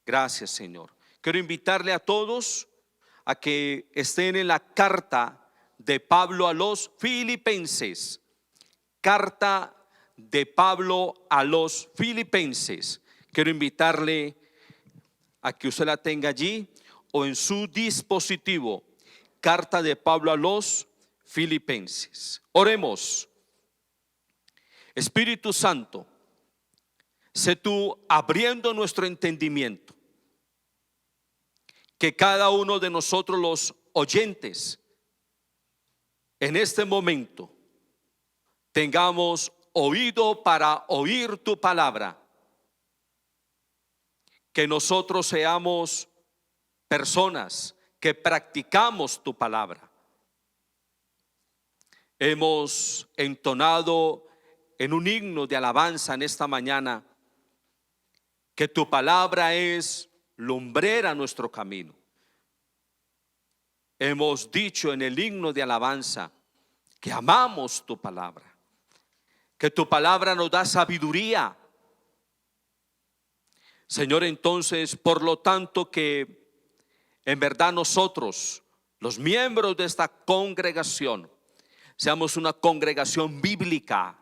Gracias, Señor. Quiero invitarle a todos a que estén en la carta de Pablo a los Filipenses. Carta de Pablo a los Filipenses. Quiero invitarle a que usted la tenga allí o en su dispositivo. Carta de Pablo a los Filipenses. Oremos. Espíritu Santo, sé tú abriendo nuestro entendimiento, que cada uno de nosotros los oyentes en este momento tengamos oído para oír tu palabra, que nosotros seamos personas que practicamos tu palabra. Hemos entonado en un himno de alabanza en esta mañana que tu palabra es lumbrera a nuestro camino. Hemos dicho en el himno de alabanza que amamos tu palabra, que tu palabra nos da sabiduría. Señor, entonces, por lo tanto, que en verdad nosotros, los miembros de esta congregación, seamos una congregación bíblica,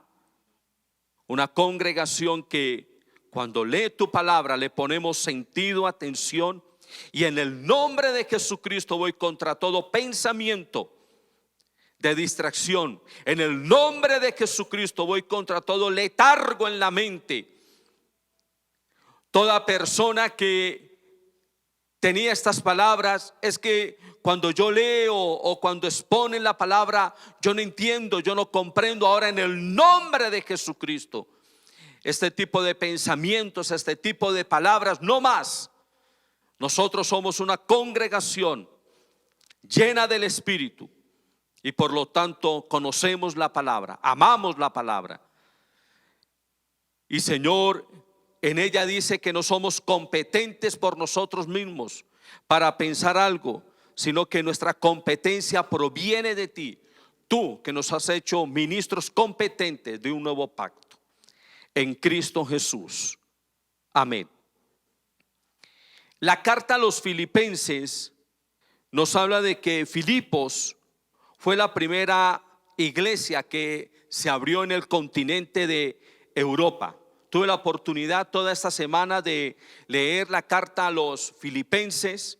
una congregación que cuando lee tu palabra le ponemos sentido, atención, y en el nombre de Jesucristo voy contra todo pensamiento de distracción. En el nombre de Jesucristo voy contra todo letargo en la mente. Toda persona que tenía estas palabras, es que cuando yo leo o cuando exponen la palabra, yo no entiendo, yo no comprendo. Ahora en el nombre de Jesucristo, este tipo de pensamientos, este tipo de palabras, no más. Nosotros somos una congregación llena del Espíritu y por lo tanto conocemos la palabra, amamos la palabra. Y Señor, en ella dice que no somos competentes por nosotros mismos para pensar algo, sino que nuestra competencia proviene de ti. Tú que nos has hecho ministros competentes de un nuevo pacto en Cristo Jesús. Amén. La carta a los Filipenses nos habla de que Filipos fue la primera iglesia que se abrió en el continente de Europa. Tuve la oportunidad toda esta semana de leer la carta a los Filipenses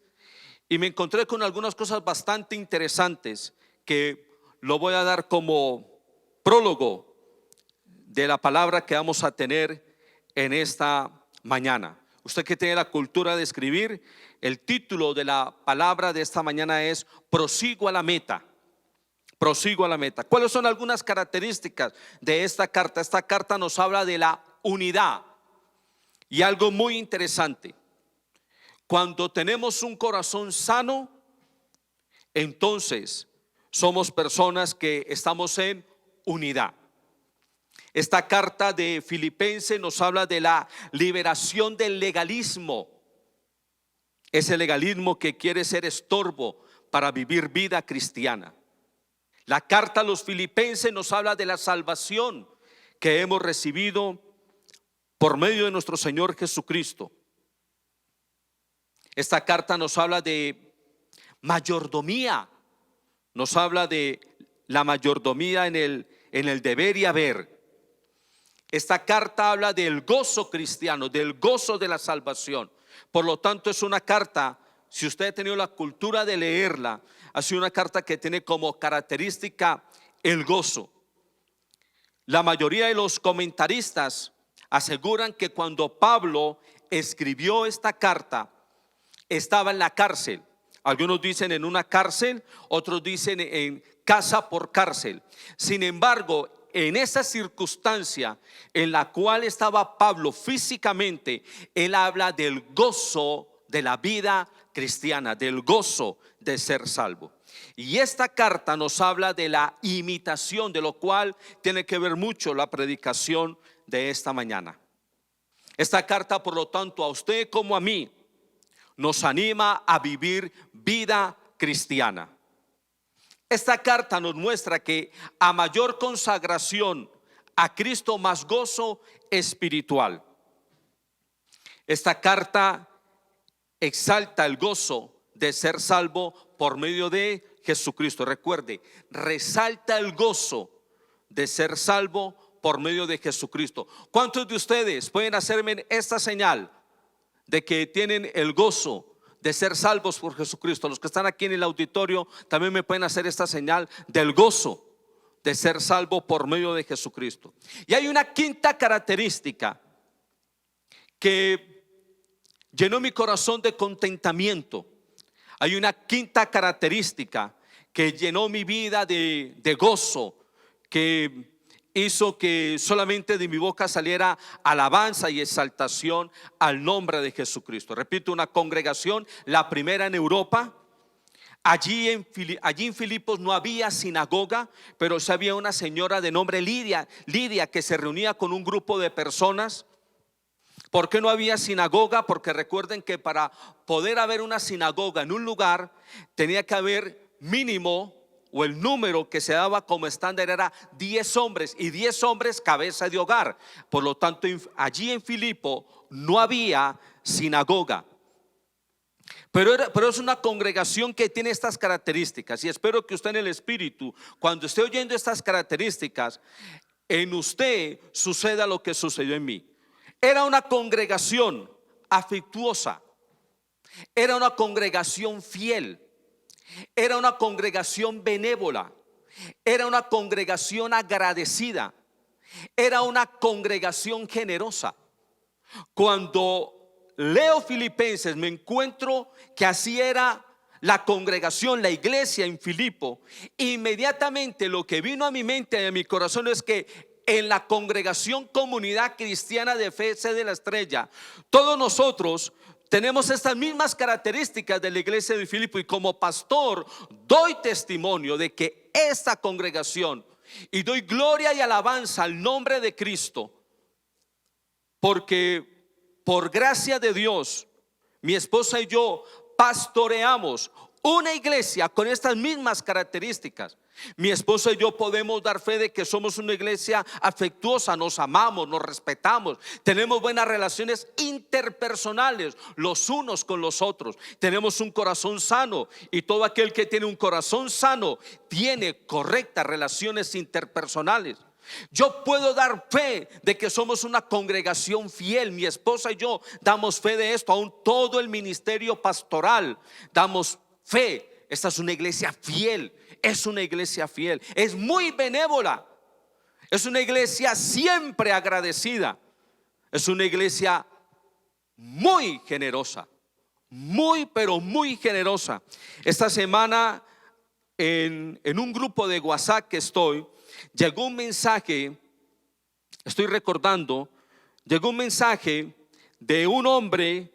y me encontré con algunas cosas bastante interesantes que lo voy a dar como prólogo de la palabra que vamos a tener en esta mañana. Usted que tiene la cultura de escribir, el título de la palabra de esta mañana es Prosigo a la meta. Prosigo a la meta. ¿Cuáles son algunas características de esta carta? Esta carta nos habla de la unidad y algo muy interesante. Cuando tenemos un corazón sano, entonces somos personas que estamos en unidad. Esta carta de Filipenses nos habla de la liberación del legalismo, ese legalismo que quiere ser estorbo para vivir vida cristiana. La carta a los Filipenses nos habla de la salvación que hemos recibido por medio de nuestro Señor Jesucristo. Esta carta nos habla de mayordomía, nos habla de la mayordomía en el deber y haber. Esta carta habla del gozo cristiano, del gozo de la salvación. Por lo tanto, es una carta, si usted ha tenido la cultura de leerla, ha sido una carta que tiene como característica el gozo. La mayoría de los comentaristas aseguran que cuando Pablo escribió esta carta, estaba en la cárcel. Algunos dicen en una cárcel, otros dicen en casa por cárcel. Sin embargo, en esa circunstancia en la cual estaba Pablo físicamente, él habla del gozo de la vida cristiana, del gozo de ser salvo. Y esta carta nos habla de la imitación, de lo cual tiene que ver mucho la predicación de esta mañana. Esta carta, por lo tanto, a usted como a mí, nos anima a vivir vida cristiana. Esta carta nos muestra que a mayor consagración a Cristo, más gozo espiritual. Esta carta exalta el gozo de ser salvo por medio de Jesucristo. Recuerde, resalta el gozo de ser salvo por medio de Jesucristo. ¿Cuántos de ustedes pueden hacerme esta señal de que tienen el gozo de ser salvos por Jesucristo? Los que están aquí en el auditorio también me pueden hacer esta señal del gozo de ser salvo por medio de Jesucristo. Y hay una quinta característica que llenó mi corazón de contentamiento. Hay una quinta característica que llenó mi vida de gozo, que hizo que solamente de mi boca saliera alabanza y exaltación al nombre de Jesucristo. Repito, una congregación, la primera en Europa. Allí en Filipos no había sinagoga, pero sí había una señora de nombre Lidia que se reunía con un grupo de personas. ¿Por qué no había sinagoga? Porque recuerden que para poder haber una sinagoga en un lugar tenía que haber mínimo, o el número que se daba como estándar era 10 hombres, y 10 hombres cabeza de hogar. Por lo tanto, allí en Filipo no había sinagoga. Pero es una congregación que tiene estas características, y espero que usted en el espíritu, cuando esté oyendo estas características, en usted suceda lo que sucedió en mí. Era una congregación afectuosa, era una congregación fiel, era una congregación benévola, era una congregación agradecida, era una congregación generosa. Cuando leo Filipenses me encuentro que así era la congregación, la iglesia en Filipo. Inmediatamente lo que vino a mi mente y a mi corazón es que en la congregación Comunidad Cristiana de Fe Sede de la Estrella, todos nosotros tenemos estas mismas características de la iglesia de Filipo, y como pastor doy testimonio de que esta congregación, y doy gloria y alabanza al nombre de Cristo, porque por gracia de Dios mi esposa y yo pastoreamos una iglesia con estas mismas características. Mi esposa y yo podemos dar fe de que somos una iglesia afectuosa, nos amamos, nos respetamos, tenemos buenas relaciones interpersonales los unos con los otros, tenemos un corazón sano, y todo aquel que tiene un corazón sano tiene correctas relaciones interpersonales. Yo puedo dar fe de que somos una congregación fiel. Mi esposa y yo damos fe de esto, aún todo el ministerio pastoral damos fe. Esta es una iglesia fiel, es una iglesia fiel, es muy benévola, es una iglesia siempre agradecida, es una iglesia muy generosa, muy pero muy generosa. Esta semana en un grupo de WhatsApp que llegó un mensaje, estoy recordando, llegó un mensaje de un hombre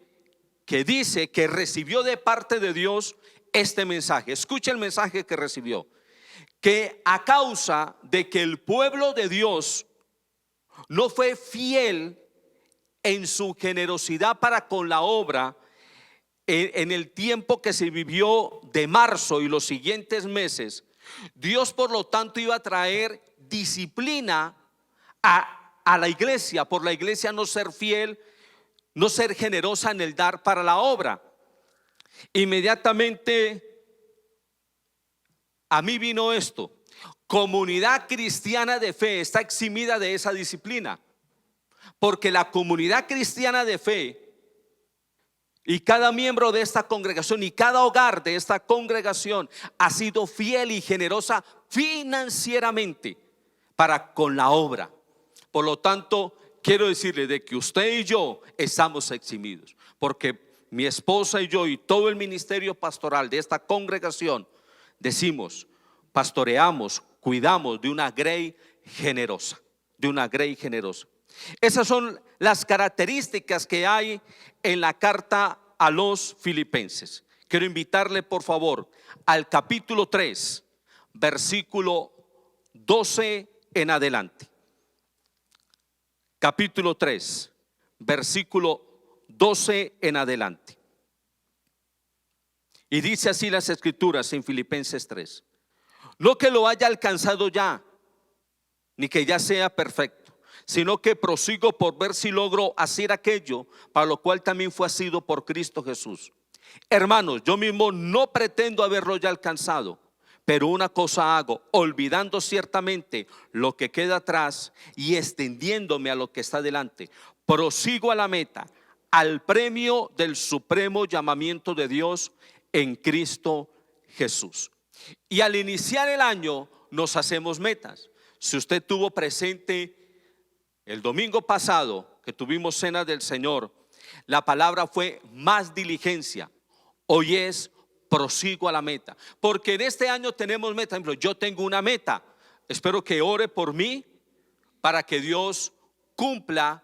que dice que recibió de parte de Dios este mensaje. Escuche el mensaje que recibió: que a causa de que el pueblo de Dios no fue fiel en su generosidad para con la obra en el tiempo que se vivió de marzo y los siguientes meses, Dios por lo tanto iba a traer disciplina a la iglesia, por la iglesia no ser fiel, no ser generosa en el dar para la obra. Inmediatamente a mí vino esto: Comunidad Cristiana de Fe está eximida de esa disciplina, porque la comunidad cristiana de fe y cada miembro de esta congregación y cada hogar de esta congregación ha sido fiel y generosa financieramente para con la obra. Por lo tanto, quiero decirle de que usted y yo estamos eximidos, porque mi esposa y yo y todo el ministerio pastoral de esta congregación decimos, pastoreamos, cuidamos de una grey generosa, de una grey generosa. Esas son las características que hay en la carta a los Filipenses. Quiero invitarle por favor al capítulo 3, versículo 12 en adelante. Capítulo 3, versículo 12 en adelante. Y dice así las escrituras en Filipenses 3: no que lo haya alcanzado ya, ni que ya sea perfecto, sino que prosigo por ver si logro hacer aquello para lo cual también fue asido por Cristo Jesús. Hermanos, yo mismo no pretendo haberlo ya alcanzado, pero una cosa hago, olvidando ciertamente lo que queda atrás y extendiéndome a lo que está delante, prosigo a la meta, al premio del supremo llamamiento de Dios en Cristo Jesús. Y al iniciar el año nos hacemos metas. Si usted tuvo presente el domingo pasado que tuvimos cena del Señor, la palabra fue más diligencia. Hoy es prosigo a la meta, porque en este año tenemos meta. Por ejemplo, yo tengo una meta, espero que ore por mí para que Dios cumpla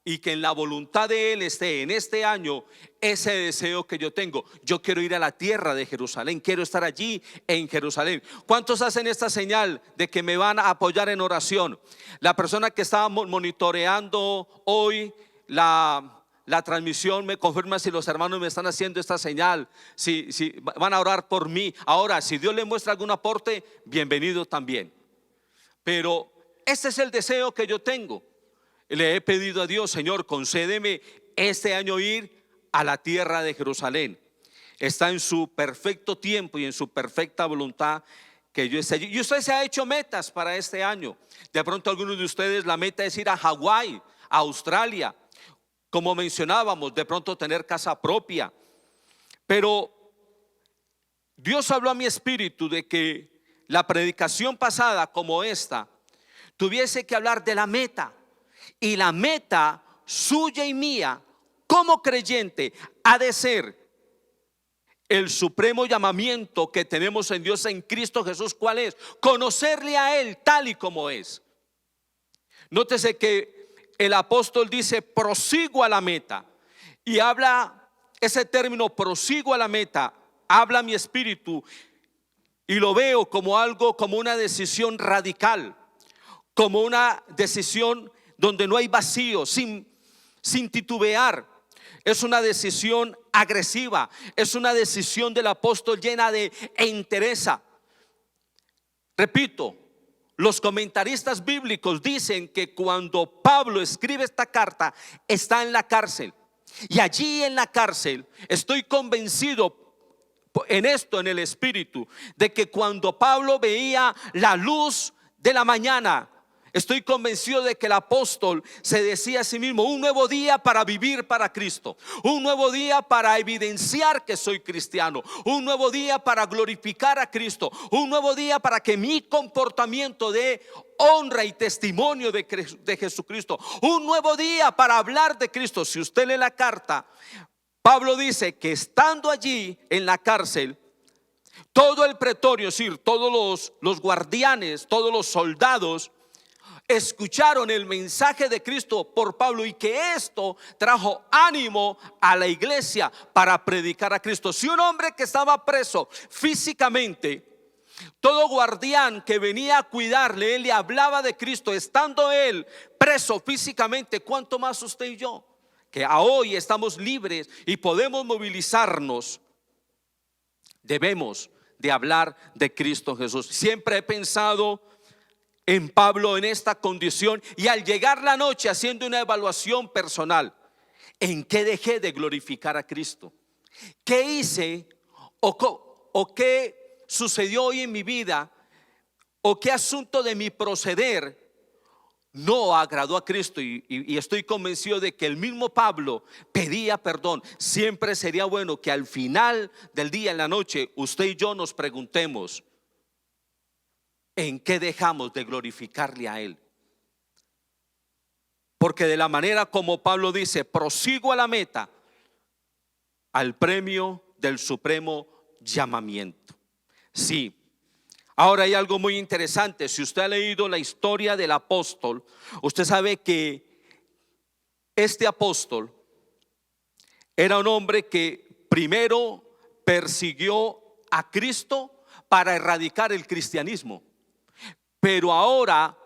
y que en la voluntad de Él esté en este año ese deseo que yo tengo. Yo quiero ir a la tierra de Jerusalén, quiero estar allí en Jerusalén. ¿Cuántos hacen esta señal de que me van a apoyar en oración? La persona que estaba monitoreando hoy la transmisión me confirma si los hermanos me están haciendo esta señal, si van a orar por mí. Ahora, si Dios le muestra algún aporte, bienvenido también. Pero este es el deseo que yo tengo. Le he pedido a Dios: Señor, concédeme este año ir a la tierra de Jerusalén. Está en su perfecto tiempo y en su perfecta voluntad que yo esté allí. Y usted se ha hecho metas para este año. De pronto algunos de ustedes la meta es ir a Hawái, a Australia. Como mencionábamos, de pronto tener casa propia. Pero Dios habló a mi espíritu de que la predicación pasada como esta tuviese que hablar de la meta. Y la meta suya y mía como creyente ha de ser el supremo llamamiento que tenemos en Dios en Cristo Jesús. ¿Cuál es? Conocerle a Él tal y como es. Nótese que el apóstol dice prosigo a la meta, y habla ese término prosigo a la meta, habla mi espíritu y lo veo como algo, como una decisión radical, como una decisión donde no hay vacío, sin titubear. Es una decisión agresiva, es una decisión del apóstol llena de entereza. Repito, los comentaristas bíblicos dicen que cuando Pablo escribe esta carta está en la cárcel, y allí en la cárcel estoy convencido en esto, en el espíritu, de que cuando Pablo veía la luz de la mañana, estoy convencido de que el apóstol se decía a sí mismo: un nuevo día para vivir para Cristo, un nuevo día para evidenciar que soy cristiano, un nuevo día para glorificar a Cristo, un nuevo día para que mi comportamiento dé honra y testimonio de Jesucristo, un nuevo día para hablar de Cristo. Si usted lee la carta, Pablo dice que estando allí en la cárcel, todo el pretorio, es decir, todos los guardianes, todos los soldados escucharon el mensaje de Cristo por Pablo, y que esto trajo ánimo a la iglesia para predicar a Cristo. Si un hombre que estaba preso físicamente, todo guardián que venía a cuidarle, él le hablaba de Cristo, estando él preso físicamente, ¿cuánto más usted y yo, que a hoy estamos libres y podemos movilizarnos? Debemos de hablar de Cristo Jesús. Siempre he pensado en Pablo en esta condición, y al llegar la noche haciendo una evaluación personal, ¿en qué dejé de glorificar a Cristo? ¿Qué hice o qué sucedió hoy en mi vida, o qué asunto de mi proceder no agradó a Cristo? Y estoy convencido de que el mismo Pablo pedía perdón. Siempre sería bueno que al final del día, en la noche, usted y yo nos preguntemos: ¿en qué dejamos de glorificarle a Él? Porque de la manera como Pablo dice, prosigo a la meta, al premio del supremo llamamiento. Sí. Ahora hay algo muy interesante. Si usted ha leído la historia del apóstol, usted sabe que este apóstol era un hombre que primero persiguió a Cristo para erradicar el cristianismo, pero ahora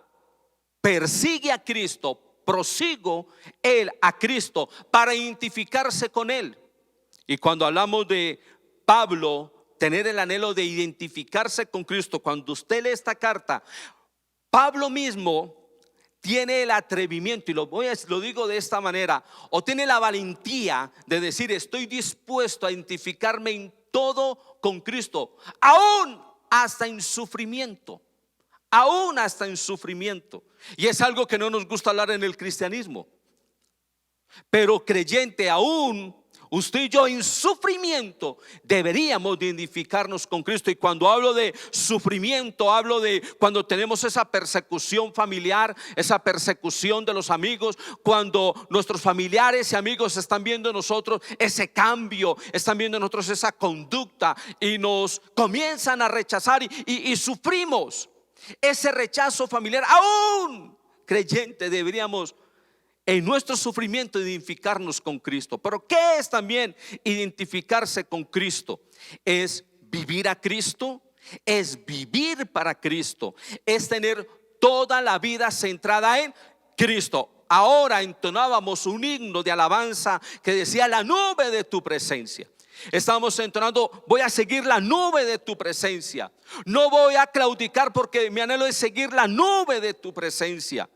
persigue a Cristo, prosigo él a Cristo para identificarse con él. Y cuando hablamos de Pablo tener el anhelo de identificarse con Cristo, cuando usted lee esta carta, Pablo mismo tiene el atrevimiento, y lo digo de esta manera, o tiene la valentía de decir: estoy dispuesto a identificarme en todo con Cristo, aún hasta en sufrimiento, aún hasta en sufrimiento. Y es algo que no nos gusta hablar en el cristianismo, pero creyente, aún usted y yo en sufrimiento deberíamos de identificarnos con Cristo. Y cuando hablo de sufrimiento, hablo de cuando tenemos esa persecución familiar, esa persecución de los amigos, cuando nuestros familiares y amigos están viendo en nosotros ese cambio, están viendo en nosotros esa conducta y nos comienzan a rechazar, y sufrimos ese rechazo familiar. Aún creyente deberíamos en nuestro sufrimiento identificarnos con Cristo. Pero ¿qué es también identificarse con Cristo? Es vivir a Cristo, es vivir para Cristo, es tener toda la vida centrada en Cristo. Ahora entonábamos un himno de alabanza que decía: la nube de tu presencia. Estamos entonando: voy a seguir la nube de tu presencia. No voy a claudicar, porque mi anhelo es seguir la nube de tu presencia.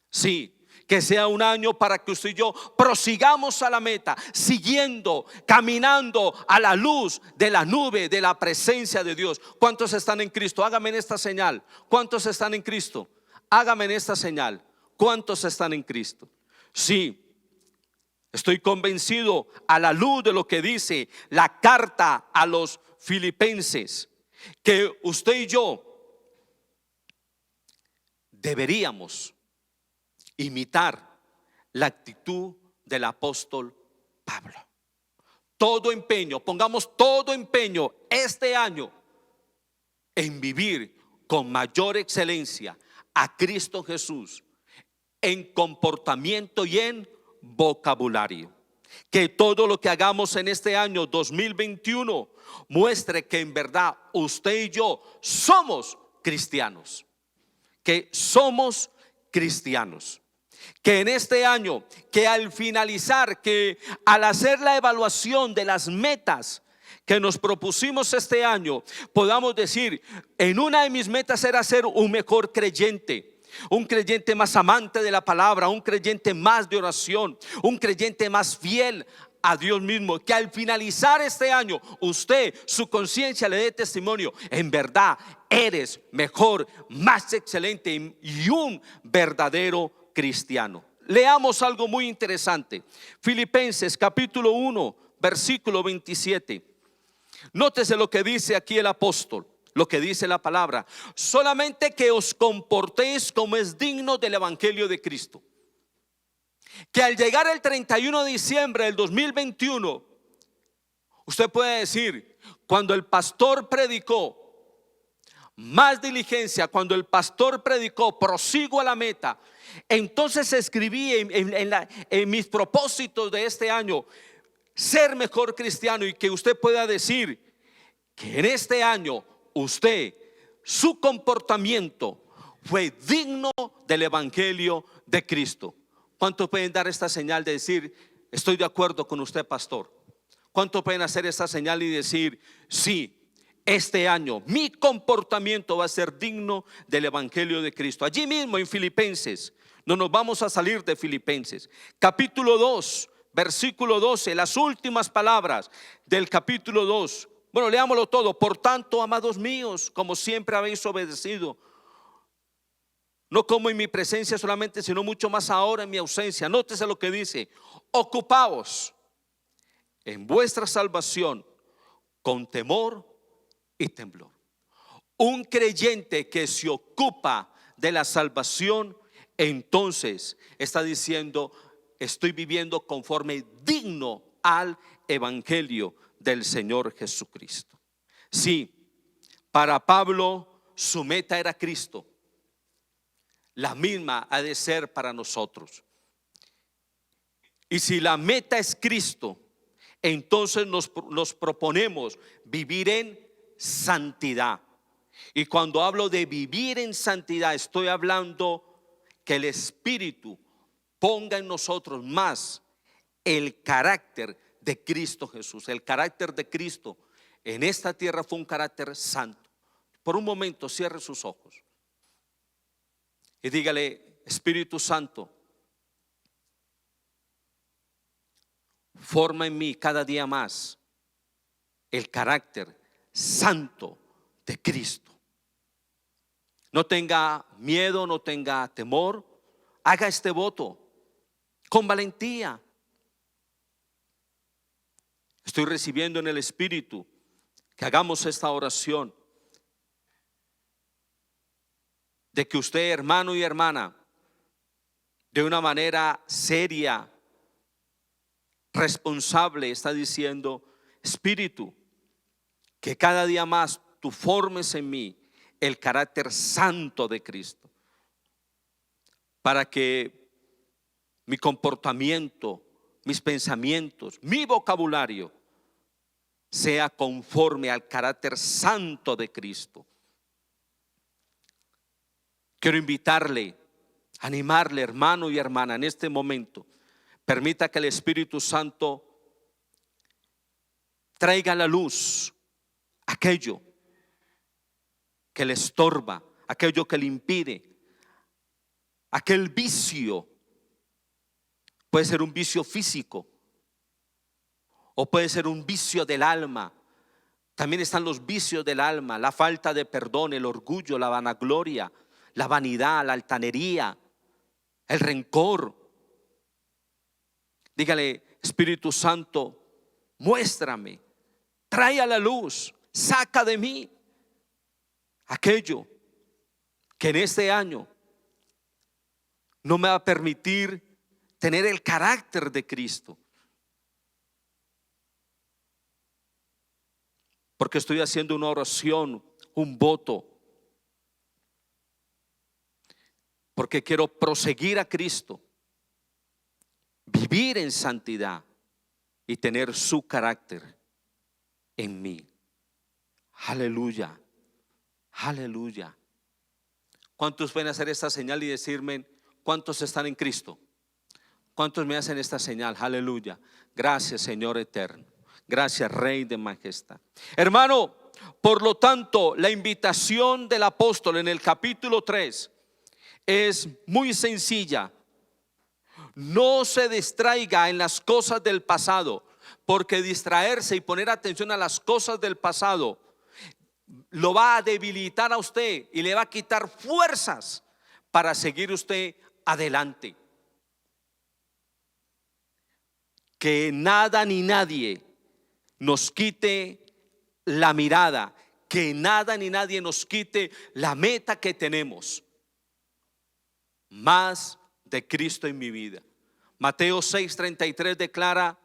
Sí, que sea un año para que usted y yo prosigamos a la meta, siguiendo, caminando a la luz de la nube de la presencia de Dios. ¿Cuántos están en Cristo? Hágame en esta señal. ¿Cuántos están en Cristo? Hágame en esta señal. ¿Cuántos están en Cristo? Sí, estoy convencido, a la luz de lo que dice la carta a los Filipenses, que usted y yo deberíamos imitar la actitud del apóstol Pablo. Todo empeño, pongamos todo empeño este año en vivir con mayor excelencia a Cristo Jesús en comportamiento y en vocabulario. Que todo lo que hagamos en este año 2021 muestre que en verdad usted y yo somos cristianos, que somos cristianos. Que en este año, que al finalizar, que al hacer la evaluación de las metas que nos propusimos este año, podamos decir: en una de mis metas era ser un mejor creyente, un creyente más amante de la palabra, un creyente más de oración, un creyente más fiel a Dios mismo. Que al finalizar este año usted, su conciencia le dé testimonio: en verdad eres mejor, más excelente y un verdadero cristiano. Leamos algo muy interesante. Filipenses capítulo 1 versículo 27. Nótese lo que dice aquí el apóstol, lo que dice la palabra: solamente que os comportéis como es digno del evangelio de Cristo. Que al llegar el 31 de diciembre del 2021, usted puede decir: cuando el pastor predicó, más diligencia, cuando el pastor predicó, prosigo a la meta. Entonces escribí en mis propósitos de este año, ser mejor cristiano. Y que usted pueda decir que en este año usted, su comportamiento fue digno del evangelio de Cristo. ¿Cuántos pueden dar esta señal de decir: estoy de acuerdo con usted, pastor? ¿Cuántos pueden hacer esta señal y decir: sí, este año mi comportamiento va a ser digno del evangelio de Cristo? Allí mismo en Filipenses, no nos vamos a salir de Filipenses, capítulo 2 versículo 12, las últimas palabras del capítulo 2. Bueno, leámoslo todo. Por tanto, amados míos, como siempre habéis obedecido, no como en mi presencia solamente, sino mucho más ahora en mi ausencia. Nótese lo que dice: ocupaos en vuestra salvación con temor y temblor. Un creyente que se ocupa de la salvación, entonces está diciendo: estoy viviendo conforme digno al evangelio del Señor Jesucristo. Sí, para Pablo su meta era Cristo. La misma ha de ser para nosotros. Y si la meta es Cristo, entonces nos proponemos vivir en santidad. Y cuando hablo de vivir en santidad, estoy hablando que el Espíritu ponga en nosotros más el carácter de Cristo Jesús. El carácter de Cristo en esta tierra fue un carácter santo. Por un momento cierre sus ojos. y dígale: Espíritu Santo, forma en mí cada día más el carácter santo de Cristo. No tenga miedo, no tenga temor. Haga este voto con valentía. Estoy recibiendo en el Espíritu que hagamos esta oración, de que usted, hermano y hermana, de una manera seria, responsable, está diciendo: Espíritu, que cada día más tú formes en mí el carácter santo de Cristo, para que mi comportamiento, mis pensamientos, mi vocabulario sea conforme al carácter santo de Cristo. Quiero invitarle, animarle, hermano y hermana, en este momento. Permita que el Espíritu Santo traiga a la luz aquello que le estorba, aquello que le impide, aquel vicio. Puede ser un vicio físico o puede ser un vicio del alma. También están los vicios del alma: la falta de perdón, el orgullo, la vanagloria, la vanidad, la altanería, el rencor. Dígale: Espíritu Santo, muéstrame, trae a la luz, saca de mí aquello que en este año no me va a permitir tener el carácter de Cristo. Porque estoy haciendo una oración, un voto, porque quiero proseguir a Cristo, vivir en santidad y tener su carácter en mí. Aleluya, aleluya. ¿Cuántos pueden hacer esta señal y decirme cuántos están en Cristo? ¿Cuántos me hacen esta señal? Aleluya. Gracias, Señor eterno. Gracias, Rey de majestad. Hermano, por lo tanto, la invitación del apóstol en el capítulo 3 es muy sencilla. No se distraiga en las cosas del pasado, porque distraerse y poner atención a las cosas del pasado lo va a debilitar a usted y le va a quitar fuerzas para seguir usted adelante. Que nada ni nadie nos quite la mirada, que nada ni nadie nos quite la meta que tenemos: más de Cristo en mi vida. Mateo 6:33 declara: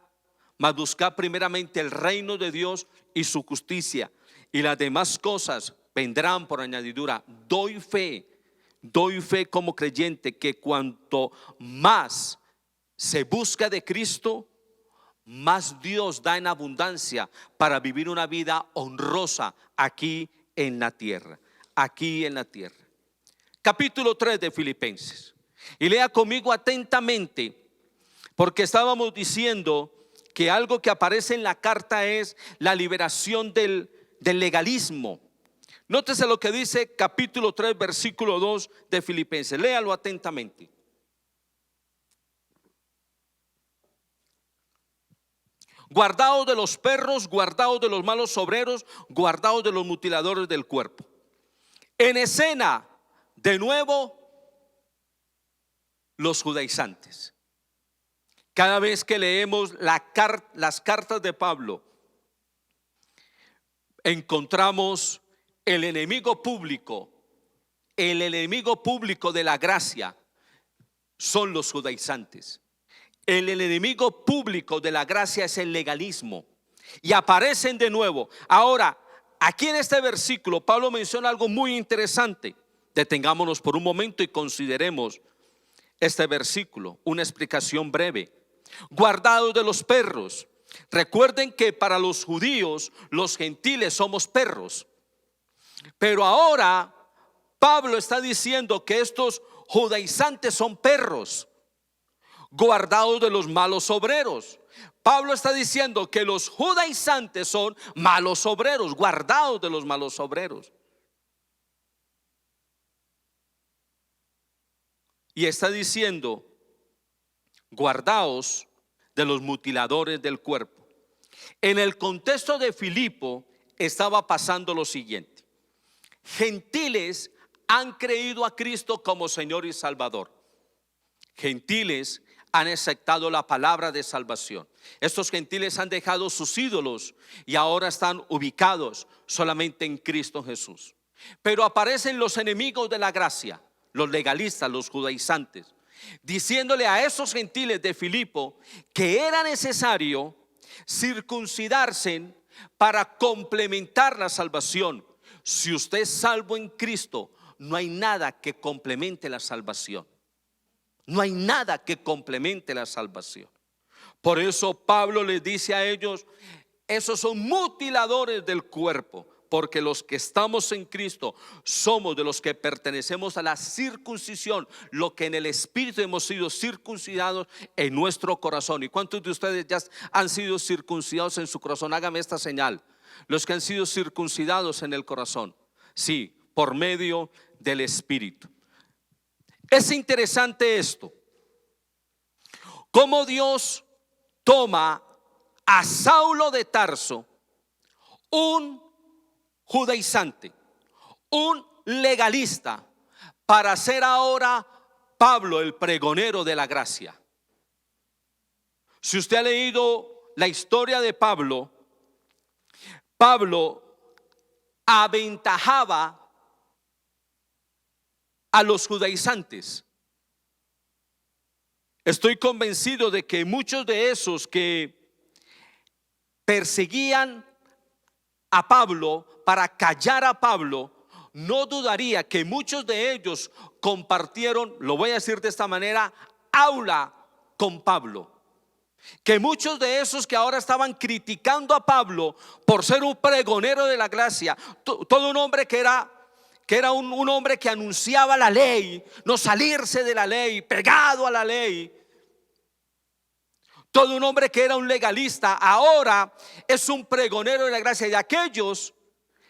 mas buscad primeramente el reino de Dios y su justicia, y las demás cosas vendrán por añadidura. Doy fe como creyente que cuanto más se busca de Cristo, más Dios da en abundancia para vivir una vida honrosa aquí en la tierra. Aquí en la tierra. Capítulo 3 de Filipenses. Y lea conmigo atentamente, porque estábamos diciendo que algo que aparece en la carta es la liberación del legalismo. Nótese lo que dice capítulo 3 versículo 2 de Filipenses. Léalo atentamente. Guardaos de los perros, guardaos de los malos obreros, guardaos de los mutiladores del cuerpo. En escena, de nuevo, los judaizantes. Cada vez que leemos las cartas de Pablo, encontramos el enemigo público de la gracia son los judaizantes. El enemigo público de la gracia es el legalismo, y aparecen de nuevo. Ahora, aquí en este versículo Pablo menciona algo muy interesante. Detengámonos por un momento y consideremos este versículo, una explicación breve. Guardados de los perros. Recuerden que para los judíos, los gentiles somos perros. Pero ahora Pablo está diciendo que estos judaizantes son perros. Guardados de los malos obreros. Pablo está diciendo que los judaizantes son malos obreros, guardados de los malos obreros. y está diciendo: guardaos de los mutiladores del cuerpo. En el contexto de Filipo estaba pasando lo siguiente: gentiles han creído a Cristo como Señor y Salvador. Gentiles han aceptado la palabra de salvación. Estos gentiles han dejado sus ídolos y ahora están ubicados solamente en Cristo Jesús. Pero aparecen los enemigos de la gracia, los legalistas, los judaizantes, diciéndole a esos gentiles de Filipo que era necesario circuncidarse para complementar la salvación. Si usted es salvo en Cristo, no hay nada que complemente la salvación. No hay nada que complemente la salvación. Por eso Pablo les dice a ellos: esos son mutiladores del cuerpo, porque los que estamos en Cristo somos de los que pertenecemos a la circuncisión, lo que en el Espíritu hemos sido circuncidados en nuestro corazón. ¿Y cuántos de ustedes ya han sido circuncidados en su corazón? Hágame esta señal: los que han sido circuncidados en el corazón. Sí, por medio del Espíritu. Es interesante esto, cómo Dios toma a Saulo de Tarso, un judaizante, un legalista, para ser ahora Pablo, el pregonero de la gracia. Si usted ha leído la historia de Pablo, Pablo aventajaba a los judaizantes. Estoy convencido de que muchos de esos que perseguían a Pablo para callar a Pablo, no dudaría que muchos de ellos compartieron, lo voy a decir de esta manera, aula con Pablo. Que muchos de esos que ahora estaban criticando a Pablo por ser un pregonero de la gracia, todo un hombre que era un hombre que anunciaba la ley, no salirse de la ley, pegado a la ley, todo un hombre que era un legalista, ahora es un pregonero de la gracia. Y aquellos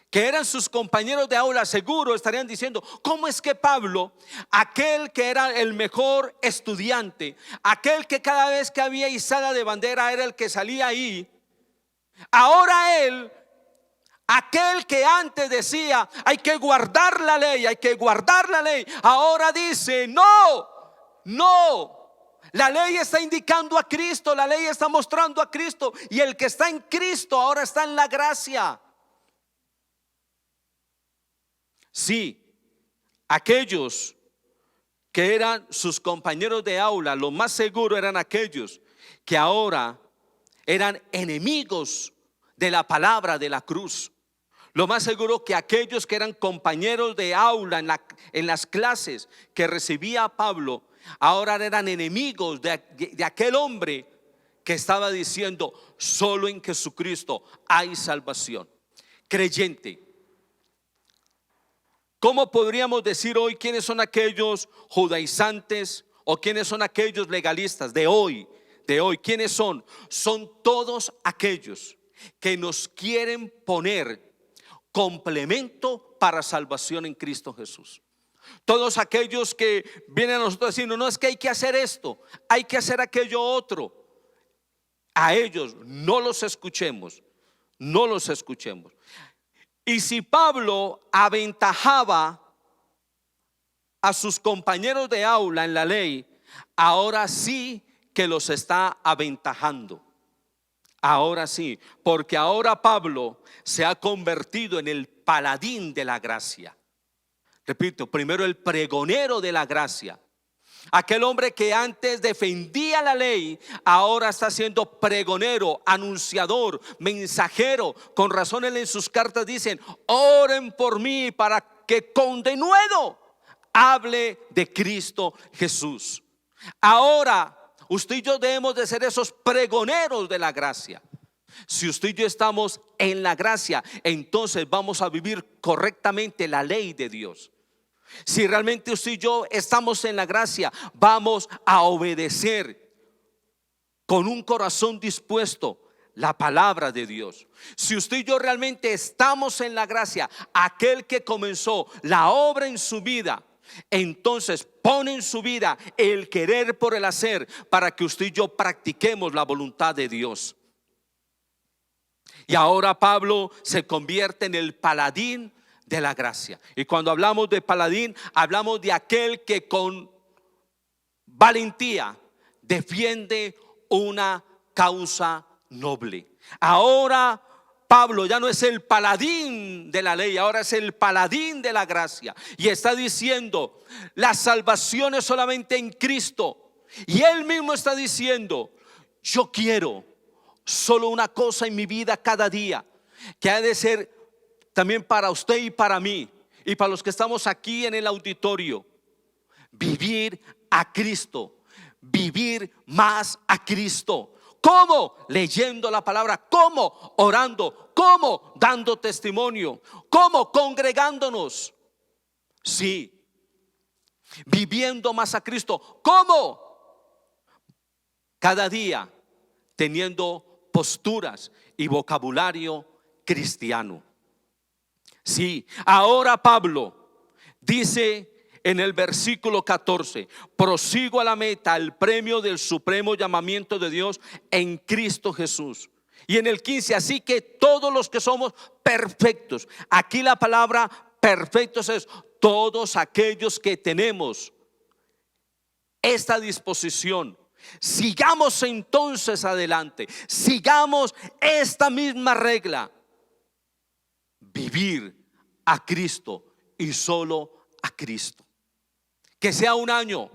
que eran sus compañeros de aula seguro estarían diciendo: ¿cómo es que Pablo, aquel que era el mejor estudiante, aquel que cada vez que había izada de bandera era el que salía ahí, ahora él, aquel que antes decía hay que guardar la ley, hay que guardar la ley, ahora dice no, no, la ley está indicando a Cristo, la ley está mostrando a Cristo, y el que está en Cristo ahora está en la gracia? Sí, aquellos que eran sus compañeros de aula, lo más seguro eran aquellos que ahora eran enemigos de la palabra de la cruz. Lo más seguro que aquellos que eran compañeros de aula en las clases que recibía Pablo, ahora eran enemigos de aquel hombre que estaba diciendo: solo en Jesucristo hay salvación. Creyente, ¿cómo podríamos decir hoy quiénes son aquellos judaizantes o quiénes son aquellos legalistas de hoy? ¿Quiénes son? Son todos aquellos que nos quieren poner complemento para salvación en Cristo Jesús. Todos aquellos que vienen a nosotros diciendo: no, es que hay que hacer esto, hay que hacer aquello otro. A ellos no los escuchemos, no los escuchemos. Y si Pablo aventajaba a sus compañeros de aula en la ley, ahora sí que los está aventajando. Ahora sí, porque ahora Pablo se ha convertido en el paladín de la gracia. Repito, primero el pregonero de la gracia. Aquel hombre que antes defendía la ley, ahora está siendo pregonero, anunciador, mensajero. Con razón él en sus cartas dicen: oren por mí para que con denuedo hable de Cristo Jesús. Ahora usted y yo debemos de ser esos pregoneros de la gracia. Si usted y yo estamos en la gracia, entonces vamos a vivir correctamente la ley de Dios. Si realmente usted y yo estamos en la gracia, vamos a obedecer con un corazón dispuesto la palabra de Dios. Si usted y yo realmente estamos en la gracia, aquel que comenzó la obra en su vida, entonces pone en su vida el querer por el hacer para que usted y yo practiquemos la voluntad de Dios. Y ahora Pablo se convierte en el paladín de la gracia. Y cuando hablamos de paladín, hablamos de aquel que con valentía defiende una causa noble. Ahora Pablo ya no es el paladín de la ley, ahora es el paladín de la gracia. Y está diciendo, la salvación es solamente en Cristo. Y él mismo está diciendo, yo quiero solo una cosa en mi vida cada día, que ha de ser también para usted y para mí, y para los que estamos aquí en el auditorio: vivir a Cristo, vivir más a Cristo. ¿Cómo? Leyendo la palabra. ¿Cómo? Orando. ¿Cómo? Dando testimonio. ¿Cómo? Congregándonos. Sí. Viviendo más a Cristo. ¿Cómo? Cada día teniendo posturas y vocabulario cristiano. Sí. Ahora Pablo dice en el versículo 14: prosigo a la meta, al premio del supremo llamamiento de Dios en Cristo Jesús. Y en el 15: así que todos los que somos perfectos. Aquí la palabra perfectos es todos aquellos que tenemos esta disposición. Sigamos entonces adelante, sigamos esta misma regla: vivir a Cristo y solo a Cristo. Que sea un año,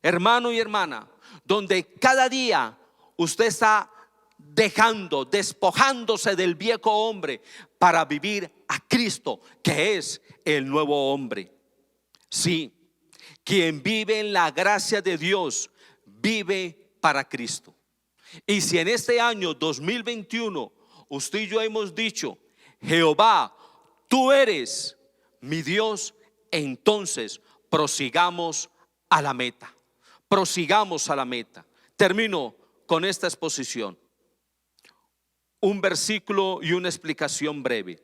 hermano y hermana, donde cada día usted está despojándose del viejo hombre para vivir a Cristo, que es el nuevo hombre. Sí, quien vive en la gracia de Dios vive para Cristo. Y si en este año 2021 usted y yo hemos dicho: Jehová, tú eres mi Dios, entonces prosigamos a la meta. Prosigamos a la meta. Termino con esta exposición. Un versículo y una explicación breve.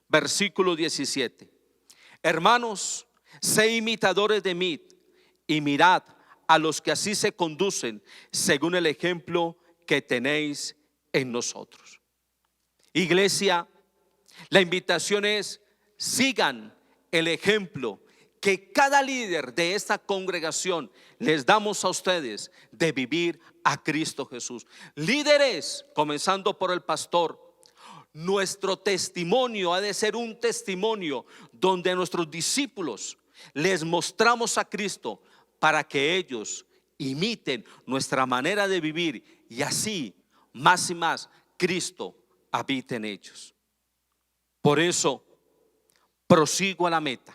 Versículo 17: hermanos, sé imitadores de mí y mirad a los que así se conducen según el ejemplo que tenéis en nosotros. Iglesia, la invitación es: sigan el ejemplo que cada líder de esta congregación les damos a ustedes de vivir a Cristo Jesús. Líderes, comenzando por el pastor, nuestro testimonio ha de ser un testimonio donde a nuestros discípulos les mostramos a Cristo para que ellos imiten nuestra manera de vivir, y así más y más Cristo habite en ellos. Por eso prosigo a la meta.